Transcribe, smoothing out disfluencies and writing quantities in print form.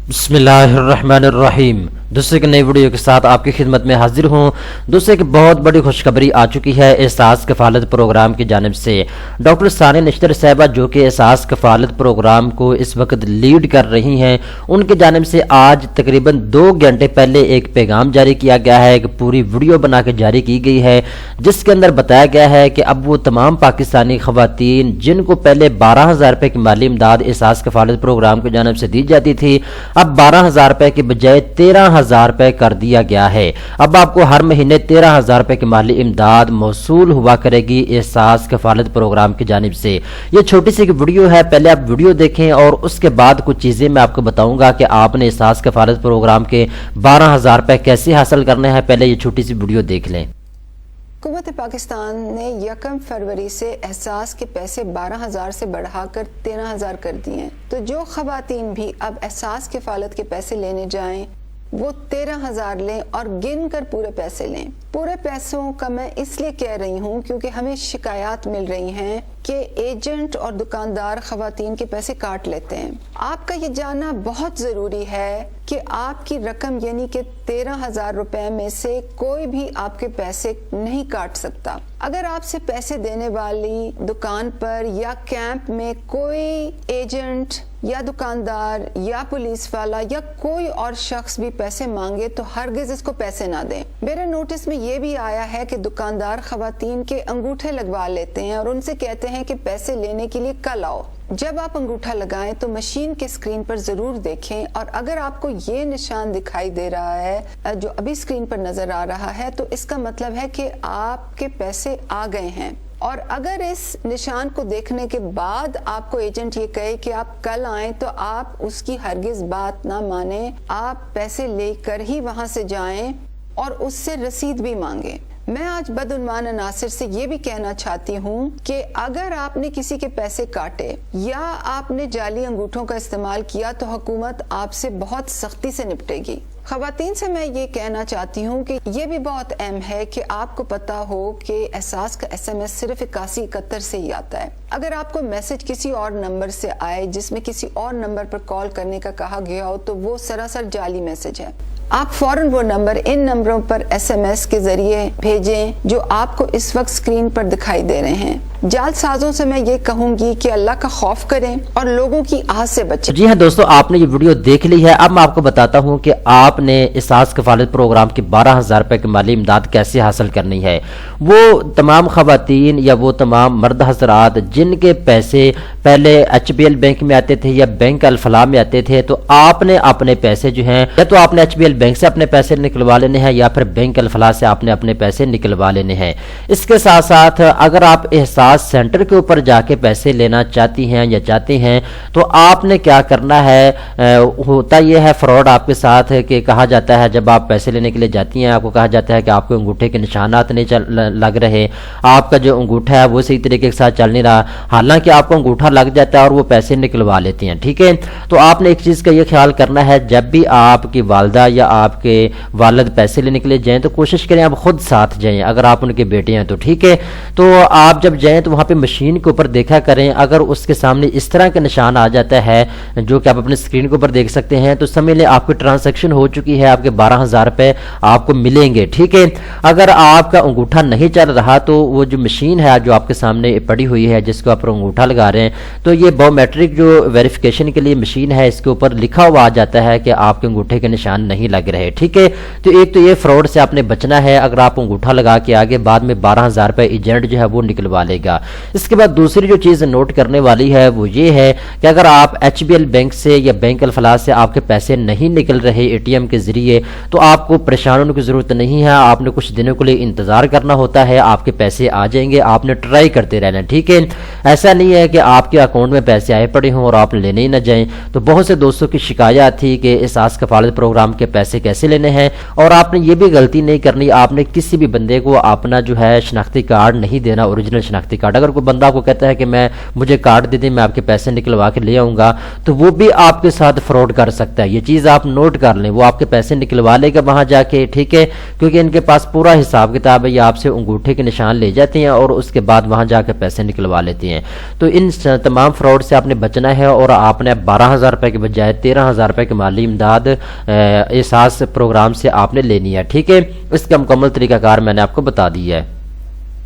बिस्मिल्लाहिर्रहमानिर्रहीम। दूसरे की नई वीडियो के साथ आपकी खिदमत में हाजिर हूँ। दूसरे की बहुत बड़ी खुशखबरी आ चुकी है एहसास कफ़ालत प्रोग्राम की जानिब से। डॉक्टर सानिया नश्तर साहिबा जो कि एहसास कफ़ालत प्रोग्राम को इस वक्त लीड कर रही हैं, उनकी जानिब से आज तकरीबन 2 घंटे पहले एक पैगाम जारी किया गया है, एक पूरी वीडियो बना के जारी की गई है, जिसके अंदर बताया गया है कि अब वो तमाम पाकिस्तानी ख़वातीन जिनको पहले 12,000 रुपये की माली इमदाद एहसास कफ़ालत प्रोग्राम की जानिब से दी जाती थी, अब 12,000 रुपये के बजाय 13,000 रुपये कर दिया गया है। अब आपको हर महीने 13,000 रुपये की माली इमदाद मौसूल हुआ करेगी एहसास कफ़ालत प्रोग्राम की जानिब से। ये छोटी सी वीडियो है, पहले आप वीडियो देखें और उसके बाद कुछ चीज़ें मैं आपको बताऊंगा कि आपने एहसास कफ़ालत प्रोग्राम के 12,000 रुपये कैसे हासिल करने हैं। पहले ये छोटी सी वीडियो देख लें। हुकूमत पाकिस्तान ने 1 फरवरी से एहसास के पैसे 12,000 से बढ़ाकर 13,000 कर दिए हैं। तो जो ख़वातीन भी अब एहसास कफ़ालत के पैसे लेने जाएं वो 13,000 लें और गिन कर पूरे पैसे लें। पूरे पैसों का मैं इसलिए कह रही हूँ क्योंकि हमें शिकायत मिल रही हैं कि एजेंट और दुकानदार ख़वातीन के पैसे काट लेते हैं। आपका ये जानना बहुत ज़रूरी है कि आपकी रकम यानी कि 13,000 रुपए में से कोई भी आपके पैसे नहीं काट सकता। अगर आपसे पैसे देने वाली दुकान पर या कैंप में कोई एजेंट या दुकानदार या पुलिस वाला या कोई और शख्स भी पैसे मांगे तो हरगिज इसको पैसे ना दें। मेरे नोटिस में ये भी आया है कि दुकानदार ख़वातीन के अंगूठे लगवा लेते हैं और उनसे कहते हैं कि पैसे लेने के लिए कल आओ। जब आप अंगूठा लगाएं तो मशीन के स्क्रीन पर जरूर देखें और अगर आपको ये निशान दिखाई दे रहा है जो अभी स्क्रीन पर नजर आ रहा है तो इसका मतलब है कि आपके पैसे आ गए हैं। और अगर इस निशान को देखने के बाद आपको एजेंट ये कहे कि आप कल आएं तो आप उसकी हरगिज बात ना माने, आप पैसे लेकर ही वहां से जाएं और उससे रसीद भी मांगे। मैं आज बदउन्मान अनासिर से ये भी कहना चाहती हूँ कि अगर आपने किसी के पैसे काटे या आपने जाली अंगूठों का इस्तेमाल किया तो हुकूमत आपसे बहुत सख्ती से निपटेगी। ख़वातीन से मैं ये कहना चाहती हूँ कि ये भी बहुत अहम है कि आपको पता हो कि एहसास का SMS सिर्फ 8171 से ही आता है। अगर आपको मैसेज किसी और नंबर से आए जिसमें किसी और नंबर पर कॉल करने का कहा गया हो तो वो सरासर जाली मैसेज है। आप फौरन वो नंबर इन नंबरों पर SMS के जरिए भेजें जो आपको इस वक्त स्क्रीन पर दिखाई दे रहे हैं। जालसाजों से मैं ये कहूंगी कि अल्लाह का खौफ करें और लोगों की आस से बचें। जी हाँ दोस्तों, आपने ये वीडियो देख ली है। अब मैं आपको बताता हूँ कि आपने एहसास कफ़ालत प्रोग्राम की 12,000 रुपये की माली इमदाद कैसे हासिल करनी है। वो तमाम ख़वातीन या वो तमाम मर्द हजरात जिनके पैसे पहले HBL बैंक में आते थे या बैंक अल-फलाह में आते थे, तो आपने अपने पैसे जो हैं या तो आपने HBL बैंक से अपने पैसे निकलवा लेने हैं या फिर बैंक अल-फलाह से आपने अपने पैसे निकलवा लेने हैं। इसके साथ साथ अगर आप एहसास सेंटर के ऊपर जाके पैसे लेना चाहती हैं या चाहते हैं तो आपने क्या करना है। होता यह है फ्रॉड आपके साथ है कि कहा जाता है जब आप पैसे लेने के लिए जाती हैं आपको कहा जाता है कि आपको अंगूठे के निशानात नहीं लग रहे, आपका जो अंगूठा है वो सही तरीके के साथ चल नहीं रहा, हालांकि आपको अंगूठा लग जाता है और वो पैसे निकलवा लेते हैं। ठीक है, तो आपने एक चीज़ का ये ख्याल करना है, जब भी आपकी वालदा या आपके वालिद पैसे लेने के लिए जाएँ तो कोशिश करें आप खुद साथ जाएँ। अगर आप उनके बेटे हैं तो ठीक है, तो आप जब जाएँ तो वहाँ पे मशीन के ऊपर देखा करें। अगर उसके सामने इस तरह का निशान आ जाता है जो कि आप अपने स्क्रीन के ऊपर देख सकते हैं तो समझ लें आपकी ट्रांजैक्शन हो चुकी है, आपके 12,000 रुपये आपको मिलेंगे। ठीक है, अगर आपका अंगूठा नहीं चल रहा तो वो जो मशीन है जो आपके सामने पड़ी हुई है जिसको आप अंगूठा लगा रहे हैं तो ये बायोमेट्रिक जो वेरिफिकेशन के लिए मशीन है इसके ऊपर लिखा हुआ आ जाता है कि आपके अंगूठे के निशान नहीं लग रहे। ठीक है, तो एक तो ये फ्रॉड से आपने बचना है। अगर आप अंगूठा लगा के आगे बाद में 12,000 रुपये एजेंट जो है वो निकलवा लेगा। इसके बाद दूसरी जो चीज़ नोट करने वाली है वो ये है कि अगर आप HBL बैंक से या बैंक अल-फलाह से आपके पैसे नहीं निकल रहे ATM के जरिए तो आपको परेशान होने की ज़रूरत नहीं है। आपने कुछ दिनों के लिए इंतज़ार करना होता है, आपके पैसे आ जाएंगे, आपने ट्राई करते रहना। ठीक है, ऐसा नहीं है कि आपके अकाउंट में पैसे आए पड़े हों और आप लेने ही ना जाएं। तो बहुत से दोस्तों की शिकायत थी कि एहसास कफ़ालत प्रोग्राम के पैसे कैसे लेने हैं, और आपने ये भी गलती नहीं करनी, आपने किसी भी बंदे को अपना जो है शनाख्ती कार्ड नहीं देना, ओरिजिनल शनाख्ती कार्ड। अगर कोई बंदा आपको कहता है कि मुझे कार्ड दे दें मैं आपके पैसे निकलवा के ले आऊँगा तो वो भी आपके साथ फ्रॉड कर सकता है। ये चीज़ आप नोट कर लें, वो आपके पैसे निकलवा लेगा वहाँ जाके। ठीक है, क्योंकि इनके पास पूरा हिसाब किताब है, ये आपसे انگوٹھے کے نشان لے جاتے ہیں اور اس کے بعد وہاں جا کے پیسے نکلوا لیتے ہیں۔ تو ان تمام فراڈ سے آپ نے بچنا ہے اور آپ نے 12,000 روپے کے بجائے 13,000 روپے کی مالی امداد احساس پروگرام سے آپ نے لینی ہے، ٹھیک ہے۔ اس کا مکمل طریقہ کار میں نے آپ کو بتا دیا ہے۔